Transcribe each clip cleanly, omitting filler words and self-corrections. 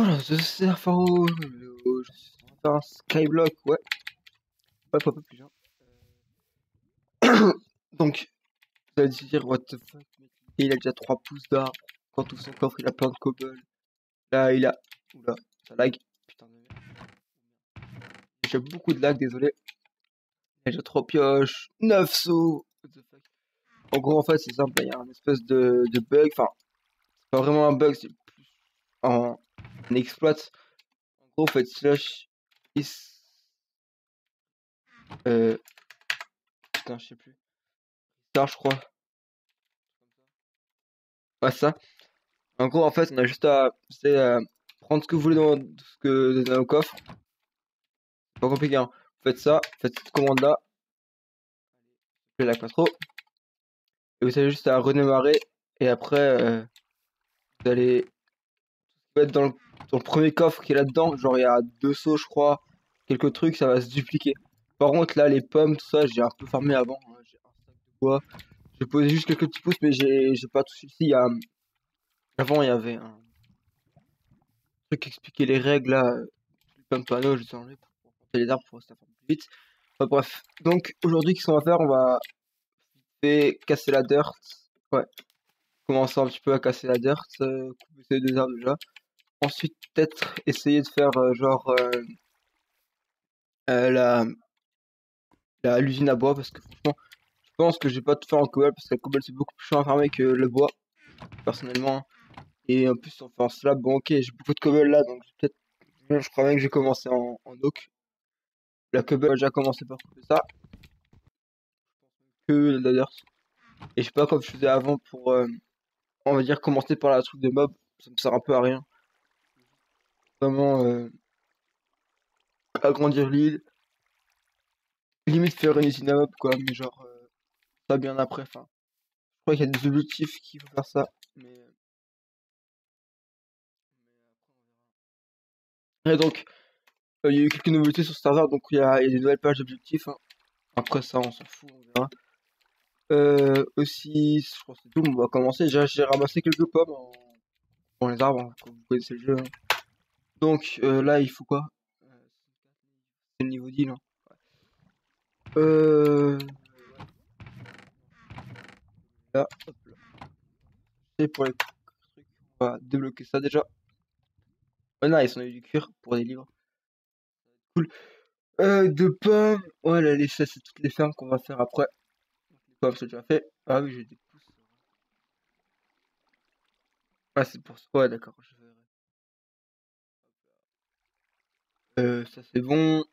Voilà, je sais Faro, je suis en train de faire un skyblock, ouais, pas plus hein. Donc, vous allez se dire, what the fuck, mec, il a déjà 3 pouces d'arbre, quand tout son coffre il a plein de cobble, là il a, oula, ça lag, putain de merde, j'ai beaucoup de lag, désolé, il a déjà 3 pioches, 9 sauts, what the fuck. En gros, en fait, c'est simple, il y a un espèce de bug, enfin, c'est pas vraiment un bug, c'est plus un exploit. En gros, en fait, slash is, putain, je sais plus, star, je crois, ouais, ça. En gros, en fait, on a juste à, c'est, prendre ce que vous voulez dans le coffre. C'est pas compliqué, hein. Vous faites ça, faites cette commande-là. Je la pas trop. Et vous avez juste à redémarrer. Et après, vous allez être dans le premier coffre qui est là-dedans. Genre, il y a 2 sauts, je crois. Quelques trucs, ça va se dupliquer. Par contre, là, les pommes, tout ça, j'ai un peu farmé avant, hein. J'ai un sac de bois. J'ai posé juste quelques petits pouces, mais j'ai pas tout suivi. Avant, il y avait un truc qui expliquait les règles, là. Plein de panneaux, je les ai enlevés pour planter les arbres pour rester plus vite. Enfin, bref, donc aujourd'hui, qu'est-ce qu'on va faire? On va casser la dirt. Ouais, commencer un petit peu à casser la dirt, couper ces 2 arbres déjà. Ensuite, peut-être essayer de faire genre la l'usine à bois parce que franchement, je pense que je vais pas tout faire en cobble parce que la cobble c'est beaucoup plus chiant à farmer que le bois, personnellement. Et en plus, on fait un slab. Bon, ok, j'ai beaucoup de cobble là, donc je crois même que j'ai commencé en oak. La cobble a déjà commencé par couper ça, que la dirt. Et je sais pas comme je faisais avant pour, on va dire, commencer par la truc de mob, ça me sert un peu à rien. Vraiment, agrandir l'île, limite faire une usine à mob, quoi, mais genre, ça bien après, enfin. Je crois qu'il y a des objectifs qui faut faire ça, mais... Et donc, il y a eu quelques nouveautés sur ce serveur, donc il y a des nouvelles pages d'objectifs, hein. Après ça, on s'en fout, on verra. Aussi, je crois que c'est tout, on va commencer. J'ai ramassé quelques pommes dans les arbres, hein, comme vous connaissez le jeu, hein. Donc, là, il faut quoi? C'est le niveau 10, là. Là, hop là. Et pour les trucs, on va débloquer ça déjà. Oh nice, on a eu du cuir pour des livres. Cool. De pommes. Ouais, là, ça, c'est toutes les fermes qu'on va faire après. Les pommes, c'est déjà fait. Ah oui, j'ai des pousses. Ah, c'est pour ça. Ouais, d'accord, je verrai. Ça, c'est bon.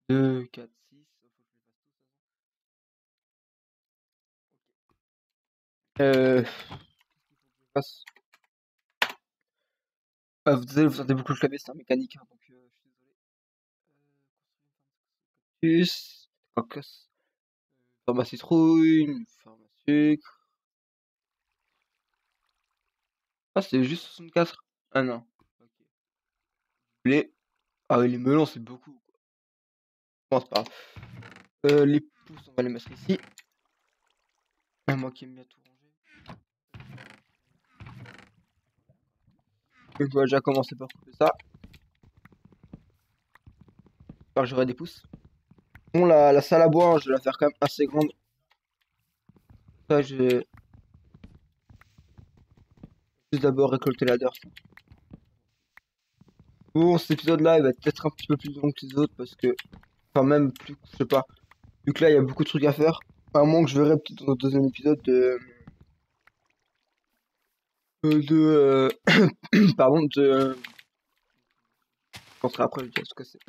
2, 4, 6. Faut que je les fasse tous, qu'est-ce qu'il faut que je fasse? Ah, vous désolé, vous sentez beaucoup le clavier, c'est un mécanique, hein, donc je suis désolé. Cactus, cactus, ferme à citrouille, ferme à sucre. Ah, c'est juste 64. Ah non. Ok. Les... Ah oui, les melons, c'est beaucoup, quoi. Bon, c'est pas grave. Les pousses, on va les mettre ici. Ah, moi qui aime bien tout ranger. Donc, je vais déjà commencer par couper ça. J'espère que j'aurai des pousses. Bon, la salle à bois, hein, je vais la faire quand même assez grande. Ça, je vais juste d'abord récolter la dirt. Bon, cet épisode-là, il va être peut-être un petit peu plus long que les autres parce que, enfin, même plus, je sais pas. Vu que là, il y a beaucoup de trucs à faire. À moins que je verrai peut-être dans le deuxième épisode pardon, je penserai après, je dirai ce que c'est.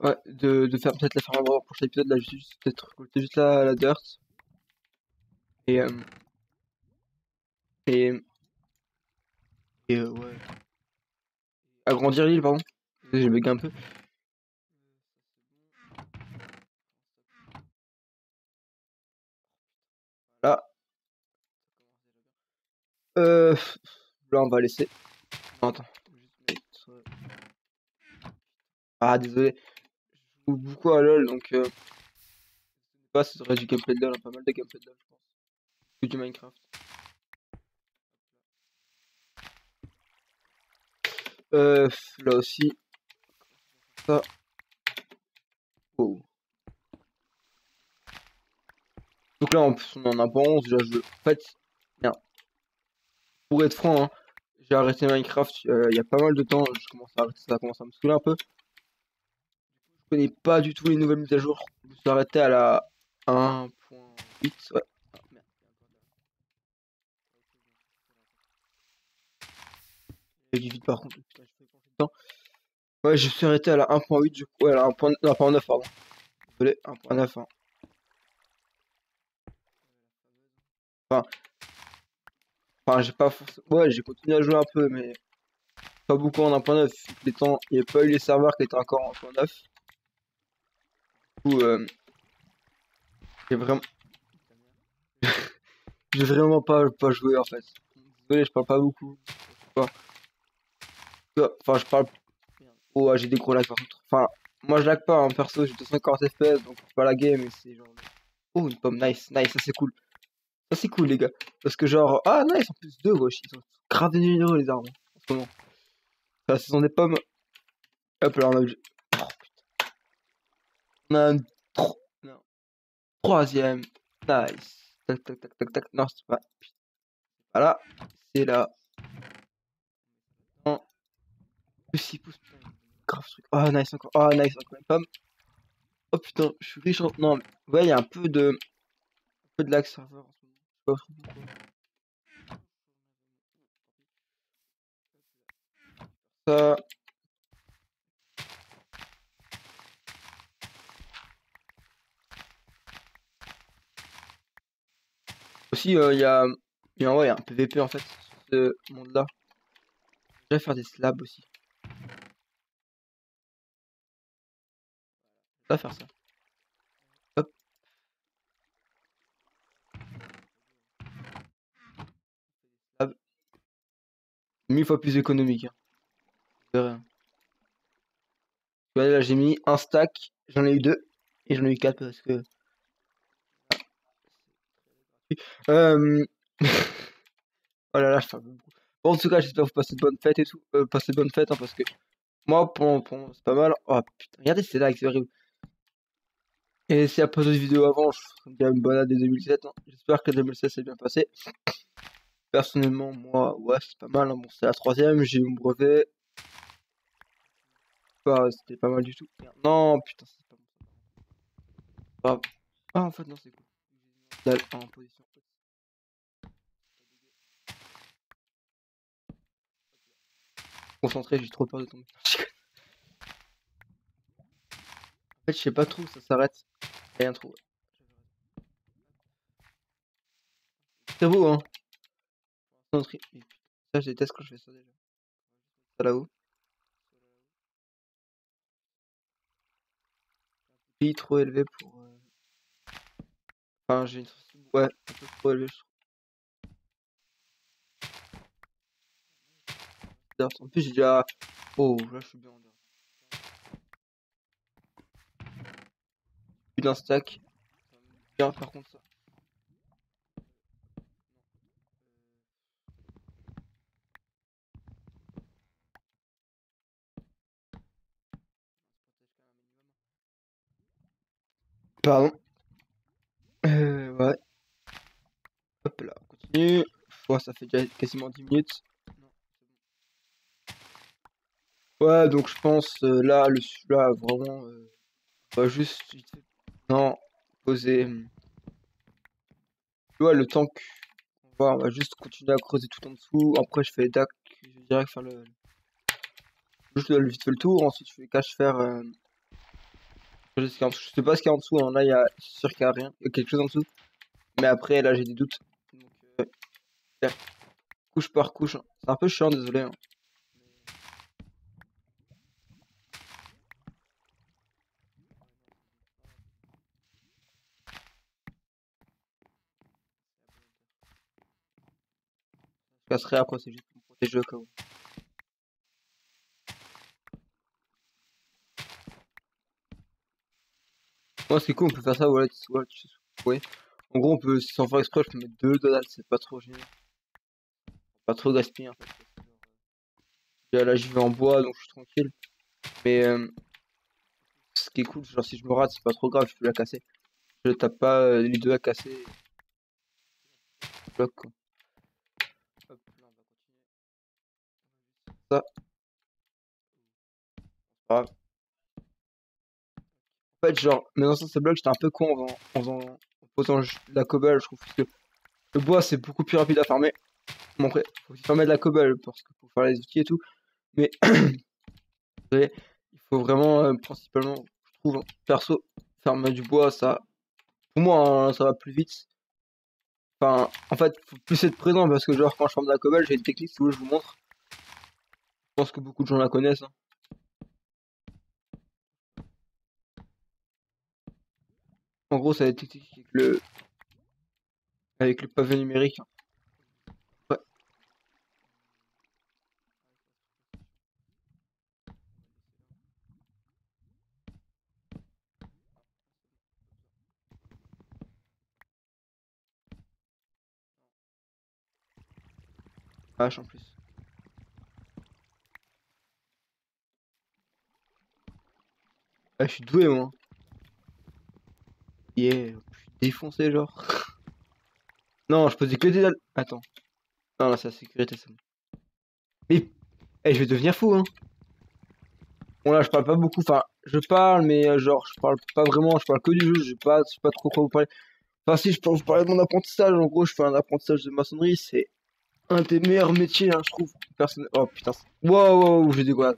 Ouais, de faire peut-être la ferme à bois pour cet épisode, là, je vais juste peut-être récolter juste la dirt. Et, et, ouais. Agrandir l'île, pardon. J'ai bugué un peu. Là, là, on va laisser. Non, attends. Juste mettre, ah, désolé. Je joue beaucoup à LoL, donc pas, ça serait du gameplay de LoL, hein, pas mal de gameplay de LoL, je pense. Que du Minecraft. Là aussi, ça. Oh. Donc là, on en a pas 11, déjà, en fait, bien. Pour être franc, hein, j'ai arrêté Minecraft il y a pas mal de temps, je commence à arrêter, ça commence à me saouler un peu. Je connais pas du tout les nouvelles mises à jour. Je me suis arrêté à la 1.8, ouais. Ah, merde. J'ai dit vite par contre, putain, je fais penser le temps. Ouais, je suis arrêté à la 1.8, du coup, ouais, à la 1. Non, pas en 9, pardon. Désolé, 1.9, hein. Enfin, j'ai pas forcément. Ouais, j'ai continué à jouer un peu, mais pas beaucoup en 1.9. Les temps, il n'y avait pas eu les serveurs qui étaient encore en 1.9. Du coup, j'ai vraiment. J'ai vraiment pas joué en fait. Désolé, je parle pas beaucoup. Je sais pas. Enfin, je parle. Oh, ouais, j'ai des gros lags par contre. Enfin, moi je lag pas, hein, perso, j'ai 240 FPS, donc c'est pas lagué, mais c'est genre. Oh, une pomme, nice, nice, ça c'est cool. Ça c'est cool, les gars. Parce que genre. Ah, nice, en plus deux, wesh, ils sont grave généreux, les arbres, en ce moment. Enfin, ce sont des pommes. Hop là, oh, on a un non. Troisième. Nice. Tac, tac, tac, tac, tac. Non, c'est pas. Voilà. C'est là. En plus 6 pouces, putain. Grave ce truc. Oh, nice encore. Oh, nice encore une pomme. Oh putain, je suis riche en. Non, mais. Ouais, il y a un peu de lag serveur en ce moment. Je sais pas trop pourquoi. Ça. Aussi, ouais, y a un PVP en fait sur ce monde-là. Je vais faire des slabs aussi. Je vais faire ça. Hop, slab. 1000 fois plus économique. Hein. De rien. Ouais, là, j'ai mis un stack. J'en ai eu deux. Et j'en ai eu quatre parce que. Euh... oh là là, je parle beaucoup. Bon, en tout cas, j'espère que vous passez de bonnes fêtes et tout. Passez de bonnes fêtes, hein, parce que moi, pour c'est pas mal. Oh putain, regardez, c'est là, c'est horrible. Et s'il n'y a pas d'autres vidéos avant, je ferai bien une bonne année 2017. Hein. J'espère que 2016 s'est bien passé. Personnellement, moi, ouais, c'est pas mal. Hein. Bon, c'est la troisième, j'ai eu mon brevet. Bah, c'était pas mal du tout. Merde. Non, putain, c'est pas bon. Ah, ah, en fait, non, c'est cool. Dalle en position. Concentré, j'ai trop peur de tomber. En fait, je sais pas trop où ça s'arrête. Rien trop. C'est beau, hein. Concentré. Et putain, ça, je déteste quand je fais ça déjà. Ça là-haut. Pays trop élevé pour. Enfin, j'ai une sensibilité. Ouais, un peu trop élevé, je trouve. En plus, j'ai déjà. Oh, là, je suis bien en dehors. Plus d'un stack. Ça me dit bien, par contre, ça. Pardon. Ouais. Hop là, on continue. Ouais, ça fait déjà quasiment 10 minutes. Non, ouais, donc je pense là, là, vraiment, on va juste vite fait. Non, poser. Ouais, le tank. On va juste continuer à creuser tout en dessous. Après, je fais DAC. Je vais direct faire juste vite fait le tour. Ensuite, je fais cache faire. Je sais pas ce qu'il y a en dessous. Hein. Là, c'est sûr qu'il y a rien. Il y a quelque chose en dessous. Mais après, là, j'ai des doutes. Donc, faire couche par couche. Hein. C'est un peu chiant, désolé. Hein. Je casserai après, c'est juste pour me protéger au cas où. Moi, ce qui est cool, on peut faire ça, voilà, ouais. En gros, on peut, sans faire exprès, je peux mettre 2 dollars, c'est pas trop gênant. Pas trop gaspiller, en fait. Là, j'y vais en bois, donc je suis tranquille. Mais ce qui est cool, genre, si je me rate, c'est pas trop grave, je peux la casser. Je tape pas les deux à casser. Bloc, quoi. Hop, là, on va continuer. Ça, pas grave. En fait, genre, mais dans ce bloc, j'étais un peu con en posant de la cobble, je trouve, parce que le bois, c'est beaucoup plus rapide à farmer. Bon, après, faut aussi farmer de la cobble, parce que faut faire les outils et tout. Mais, vous savez, il faut vraiment, principalement, je trouve, perso, farmer du bois, ça, pour moi, hein, ça va plus vite. Enfin, en fait, faut plus être présent, parce que, genre, quand je farme de la cobble, j'ai une technique, si vous voulez, je vous montre. Je pense que beaucoup de gens la connaissent, hein. En gros, ça va être technique avec le pavé numérique, hein. Ouais. Vache, en plus. Ah, je suis doué, moi. Yeah, je suis défoncé, genre. Non, je posais que des dalles. Attends. Non, là, c'est la sécurité, c'est bon. Mais, eh, je vais devenir fou, hein. Bon, là, je parle pas beaucoup. Enfin, je parle, mais genre, je parle pas vraiment. Je parle que du jeu. Je sais pas trop quoi vous parler. Enfin, si, je peux vous parler de mon apprentissage. En gros, je fais un apprentissage de maçonnerie. C'est un des meilleurs métiers, hein, je trouve. Personne. Oh putain. Wow, wow, wow, j'ai dégoûté.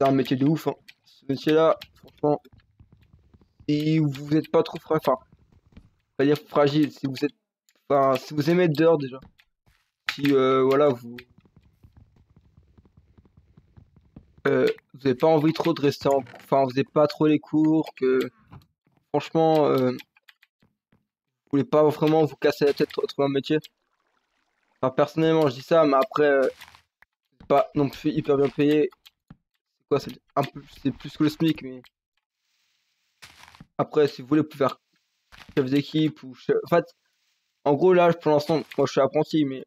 C'est un métier de ouf, hein. Ce métier-là, franchement, si vous êtes pas trop fragile, enfin, pas dire fragile, si vous êtes, enfin, si vous aimez être dehors déjà, si voilà, vous avez pas envie trop de rester enfin, vous avez pas trop les cours, que franchement, vous voulez pas vraiment vous casser la tête pour trouver un métier. Enfin, personnellement, je dis ça, mais après, c'est pas non plus hyper bien payé. C'est quoi, c'est un peu, c'est plus que le SMIC, mais après, si vous voulez, vous pouvez faire chef d'équipe ou en fait, en gros, là, pour l'instant, moi, je suis apprenti, mais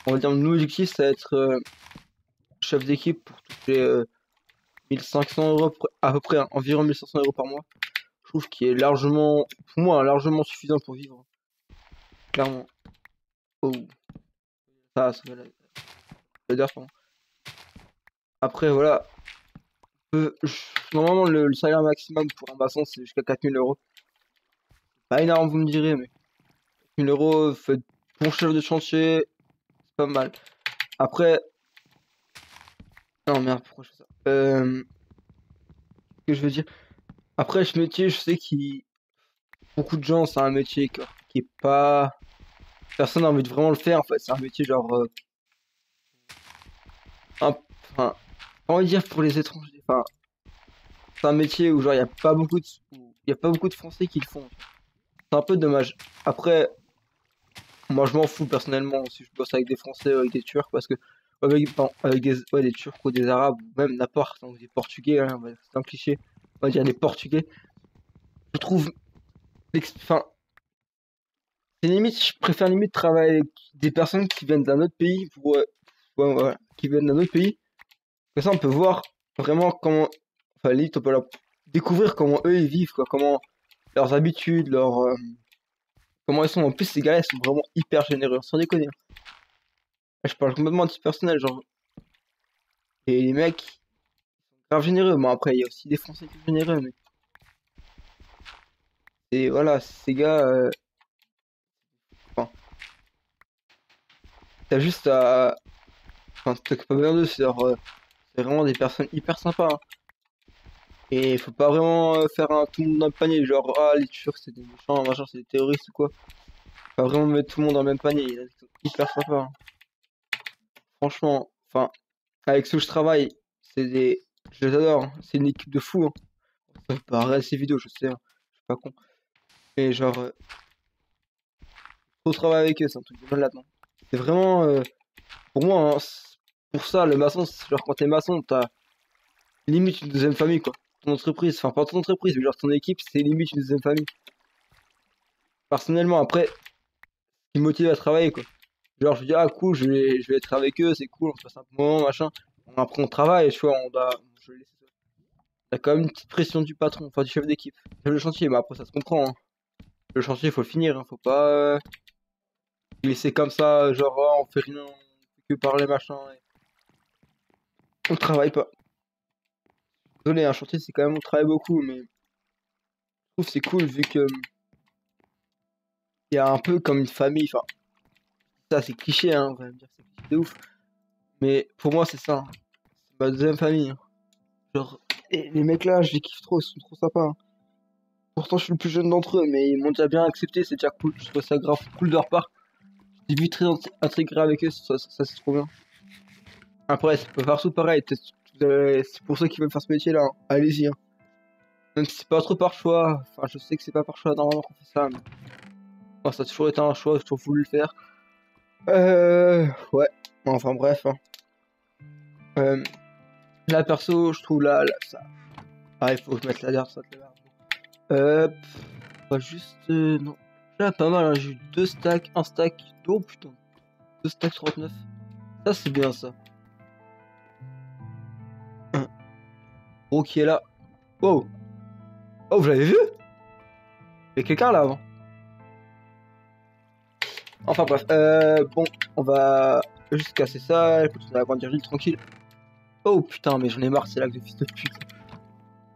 on va dire, mon objectif, ça va être chef d'équipe pour toucher 1500 € à peu près, hein, environ 1500 € par mois. Je trouve qu'il est largement, pour moi, largement suffisant pour vivre, clairement. Oh, ça va dire, pardon. Après, voilà, normalement, le salaire maximum pour un maçon, c'est jusqu'à 4000 €. Pas énorme, vous me direz, mais 4000 €, fait bon chef de chantier, c'est pas mal. Après, non, merde, pourquoi je fais ça? Ce que je veux dire, après, ce métier, je sais qu'il beaucoup de gens, c'est un métier qui est pas. Personne n'a envie de vraiment le faire en fait. C'est un métier genre. Enfin, pas envie de dire pour les étrangers. Enfin, c'est un métier où genre il y a pas beaucoup de Français qui le font. C'est un peu dommage. Après, moi je m'en fous personnellement si je bosse avec des Français ou avec des Turcs parce que avec des Turcs ou des Arabes ou même n'importe, donc des Portugais, hein, c'est un cliché. On va dire des Portugais. Je trouve. Enfin, c'est limite, je préfère limite travailler avec des personnes qui viennent d'un autre pays pour, ouais, qui viennent d'un autre pays. Comme ça, on peut voir vraiment comment, enfin, limite, on peut découvrir comment eux ils vivent, quoi, comment leurs habitudes, comment ils sont. En plus, ces gars-là, ils sont vraiment hyper généreux, sans déconner, hein. Là, je parle complètement de titre personnel, genre, et les mecs, grave généreux. Bon, après, il y a aussi des Français qui sont généreux, mais et voilà, ces gars, enfin, t'as juste à, enfin, t'as pas besoin d'eux, c'est vraiment des personnes hyper sympas, hein. Et faut pas vraiment faire un tout le monde dans le panier, genre ah les Turcs c'est des méchants, machin, c'est des terroristes ou quoi. Faut pas vraiment mettre tout le monde dans le même panier, ils sont hyper sympas, hein. Franchement, enfin, avec ceux que je travaille, je les adore, hein. C'est une équipe de fous, hein. Ça paraît ces vidéos, je sais, hein. Je suis pas con. Mais genre, faut travailler avec eux, c'est un truc de malade, non. C'est vraiment, pour moi, hein, pour ça, le maçon, c'est genre quand t'es maçon, t'as limite une deuxième famille, quoi. ton entreprise, enfin pas ton entreprise, mais genre ton équipe, c'est limite une deuxième famille. Personnellement, après, ce qui me motive à travailler, quoi. Genre, je dis, ah cool, je vais être avec eux, c'est cool, on passe un bon moment, machin. Après, on travaille, tu vois, on doit. Je laisse ça. T'as quand même une petite pression du patron, enfin du chef d'équipe. Chef de chantier, mais après, ça se comprend, hein. Le chantier, faut le finir, hein, faut pas le laisser comme ça, genre, oh, on fait rien, on fait que parler, machin. On travaille pas. Désolé, un chantier, c'est quand même, on travaille beaucoup, mais je trouve que c'est cool vu que il y a un peu comme une famille, enfin, ça c'est cliché, hein, on va me dire que c'est cliché de ouf. Mais pour moi, c'est ça, hein. C'est ma deuxième famille, hein. Genre, et les mecs là, je les kiffe trop, ils sont trop sympas, hein. Pourtant, je suis le plus jeune d'entre eux, mais ils m'ont déjà bien accepté, c'est déjà cool. Je trouve ça grave cool de leur part. J'ai vite très intégré avec eux, ça, c'est trop bien. Après, c'est pas partout pareil, c'est pour ceux qui veulent faire ce métier là, hein. Allez-y, hein. Même si c'est pas trop par choix, enfin, je sais que c'est pas par choix normalement qu'on fait ça, mais moi, ça a toujours été un choix, j'ai toujours voulu le faire. Ouais, enfin bref, hein. Là, perso, je trouve là, ça. Ah, il faut que je mette la dernière, ça te l'air. Pas juste. Non. Là, pas mal, hein. J'ai eu 2 stacks, 1 stack. Oh putain. 2 stacks 39. Ça, c'est bien ça. Un gros qui est là. Wow. Oh, vous l'avez vu? Il y a quelqu'un là avant. Enfin bref. Bon, on va juste casser ça. Continuer à grandir l'île tranquille. Oh putain, mais j'en ai marre, c'est là que de fils de pute.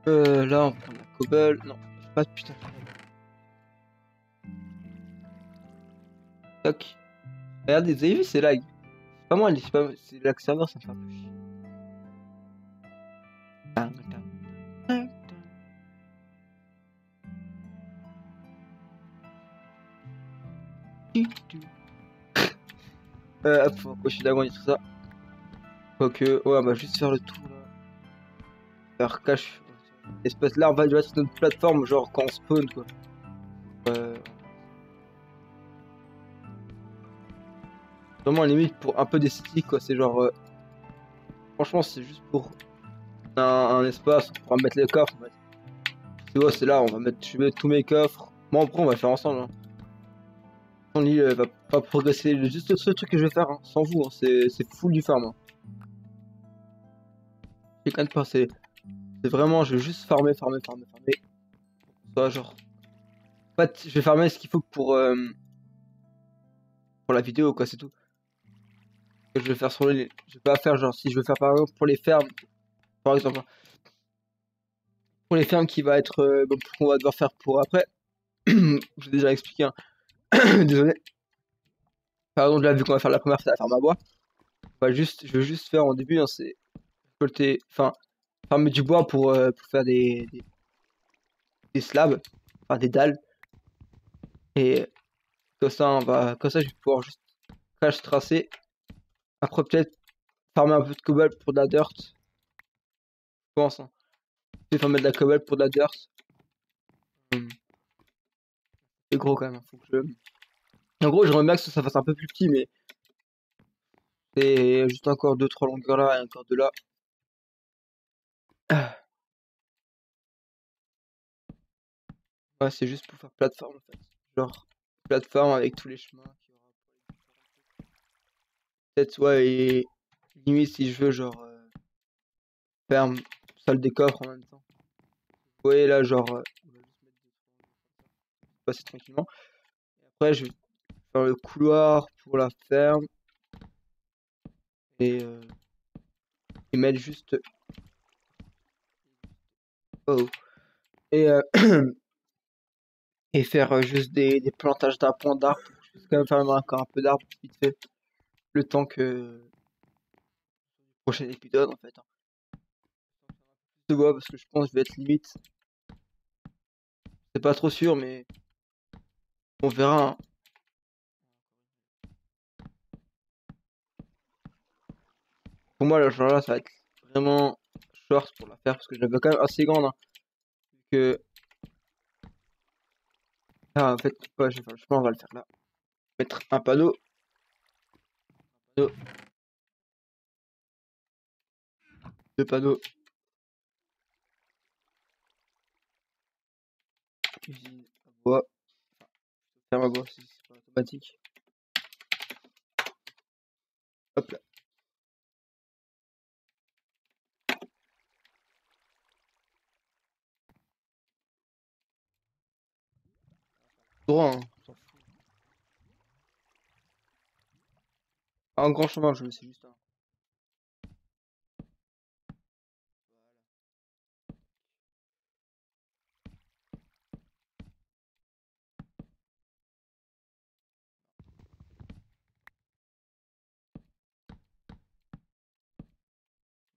Là, on prend la cobble. Non, j'ai pas de putain. Tac. Regardez, vous avez vu, c'est lag. C'est pas moi, c'est lag serveur, ça me fait un peu chier. Hop, faut cocher d'agrandir tout ça. Quoique, ouais, on va juste faire le tour là. Faire cache. Espèce là, on va être sur notre plateforme, genre quand on spawn quoi. Vraiment, limite pour un peu d'esthétique quoi. C'est genre. Franchement, c'est juste pour un espace, on pourra mettre les coffres. Tu vois, c'est là, on va mettre, je vais mettre tous mes coffres. Bon, après, on va le faire ensemble, hein. Ton lit va pas progresser. Juste le seul truc que je vais faire, hein, sans vous, hein, c'est full du farm, hein. J'ai quand même pas, c'est vraiment, je vais juste farmer. Soit genre. En fait, je vais farmer ce qu'il faut pour la vidéo, quoi, c'est tout. Que je vais faire sur les. Je vais pas faire genre, si je veux faire par exemple pour les fermes, par exemple, hein, pour les fermes qui va être. Bon, qu'on va devoir faire pour après. J'ai déjà expliqué, hein. Désolé. Par exemple, là, vu qu'on va faire la première, c'est la ferme à bois. Je vais juste faire en début, hein, c'est récolter, enfin, farmer du bois pour faire des slabs, enfin des dalles. Et comme ça, je vais pouvoir juste crash tracer. Après, peut-être farmer un peu de cobble pour de la dirt. Je pense, hein. Je vais farmer de la cobble pour de la dirt. C'est gros quand même, hein, faut que je. En gros, j'aimerais bien que ça fasse un peu plus petit, mais c'est juste encore 2-3 longueurs là et encore de là. Ouais, c'est juste pour faire plateforme en fait. Genre, plateforme avec tous les chemins qu'il y aura pour les peut-être, ouais, et limite si je veux, genre, ferme, salle des coffres en même temps. Vous voyez là, genre, on va juste mettre passer tranquillement. Et après, je vais faire le couloir pour la ferme et, euh, et mettre juste. Oh. Et, et faire juste des plantages d'arbres, d'arbres. Je vais quand même faire encore un peu d'arbres vite fait. Le temps que. Prochain épisode en fait, hein. De bois parce que je pense que je vais être limite. C'est pas trop sûr, mais on verra, hein. Pour moi, le genre là, ça va être vraiment short pour la faire parce que je la veux quand même assez grande, hein. Que là, en fait, ouais, je pense qu'on va le faire là. Mettre un panneau. Panneau. Deux panneaux. usine à bois. Ferme à bois, c'est pas automatique. Hop là. Droit, hein, on s'en fout. Un grand chemin, je sais juste un.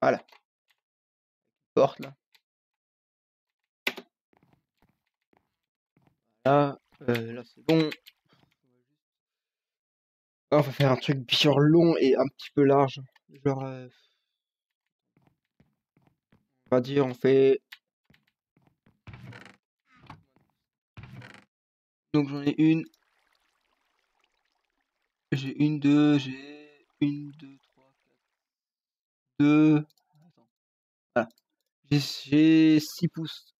Voilà. Porte là. Là c'est bon. Là, on va faire un truc bien long et un petit peu large. Genre, on va dire, on fait. Donc j'en ai une. J'ai une, deux, j'ai une, deux, trois, quatre, deux. Attends. Voilà. J'ai 6 pouces.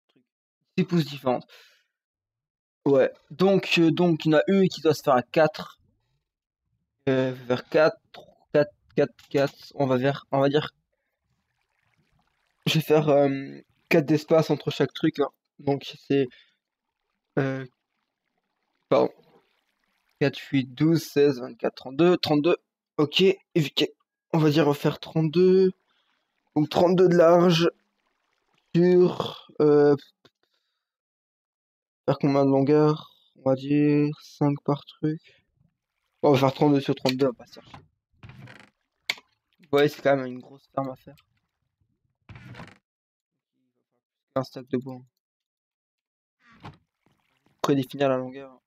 6 pouces différentes. Ouais. Donc, il y en a une qui doit se faire à 4. Vers 4, 4, 4, 4. On va dire. Je vais faire 4 d'espace entre chaque truc. Hein. Donc c'est. Euh, pardon. 4, 8, 12, 16, 24, 32. 32. Ok. On va dire refaire 32. Donc 32 de large. Sur. Faire combien de longueur? On va dire 5 par truc. On va faire 32 sur 32, on va pas se chercher. Ouais, c'est quand même une grosse ferme à faire. Un stack de bois. Prédéfinir la longueur.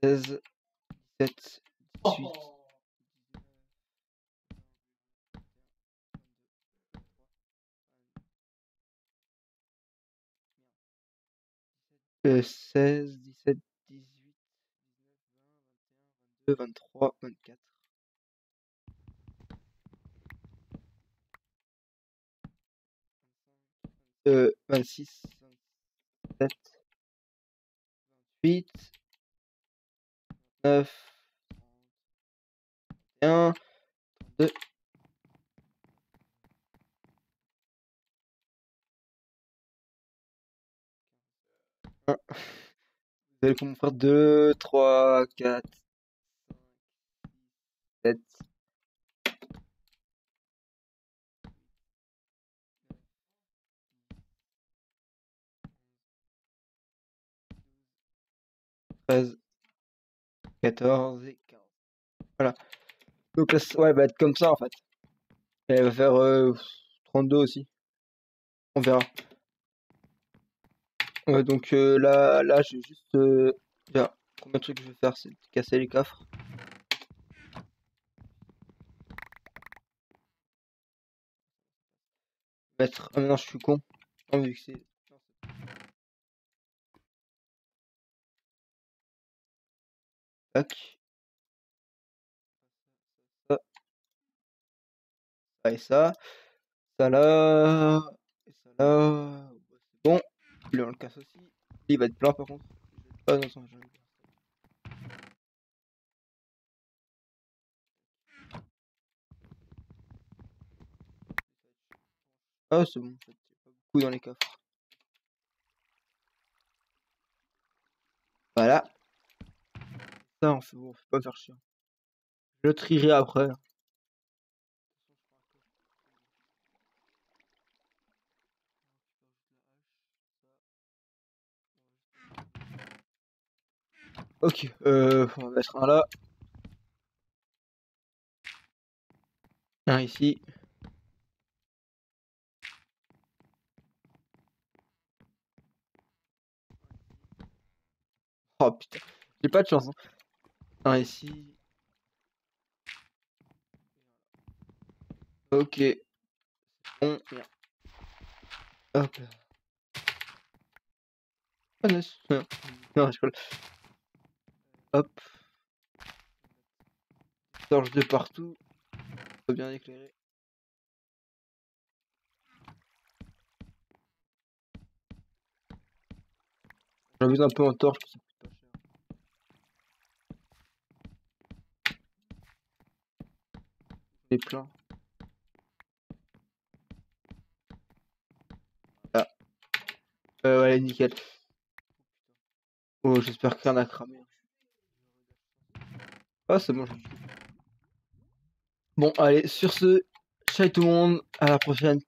16, 17, 18. 16, 17, 18, 19, 20, 21, 22, 23, 24. 26, 27, 28, 9, 31, 32. Vous allez pour me faire 2, 3, 4, 7, 13, 14 et 15. Voilà. Donc là, ouais, elle va être comme ça en fait. Et elle va faire 32 aussi. On verra. Ouais, donc là, j'ai juste. Déjà, le premier truc que je vais faire, c'est de casser les coffres. Mettre. Ah, mais non, je suis con. Non, vu que c'est. Tac. Ça, ça et ça. Ça là. Et ça là. Ouais, c'est bon. Lui, on le casse aussi. Lui, il va être plein par contre. Ah non, ça, j'en ai pas. Ah, c'est bon, en fait. Il y a pas beaucoup dans les coffres. Voilà. Ça, on fait bon, faut pas faire chier. Je le trierai après. Ok, on va mettre un là. Un ici. Oh putain, j'ai pas de chance. Hein. Un ici. Ok. Bon, bien. Hop là. Ah, nice. Non, je rigole. Hop. Torche de partout. soit bien éclairé. J'abuse un peu en torche, parce que ça coûte pas cher. J'en ai plein. Voilà. Ouais, nickel. Oh, j'espère que rien n'a cramé. Ah, c'est bon. Bon, allez, sur ce, ciao tout le monde, à la prochaine.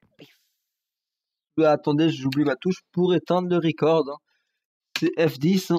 Attendez, j'oublie ma touche pour éteindre le record. Hein. C'est F10. Hein.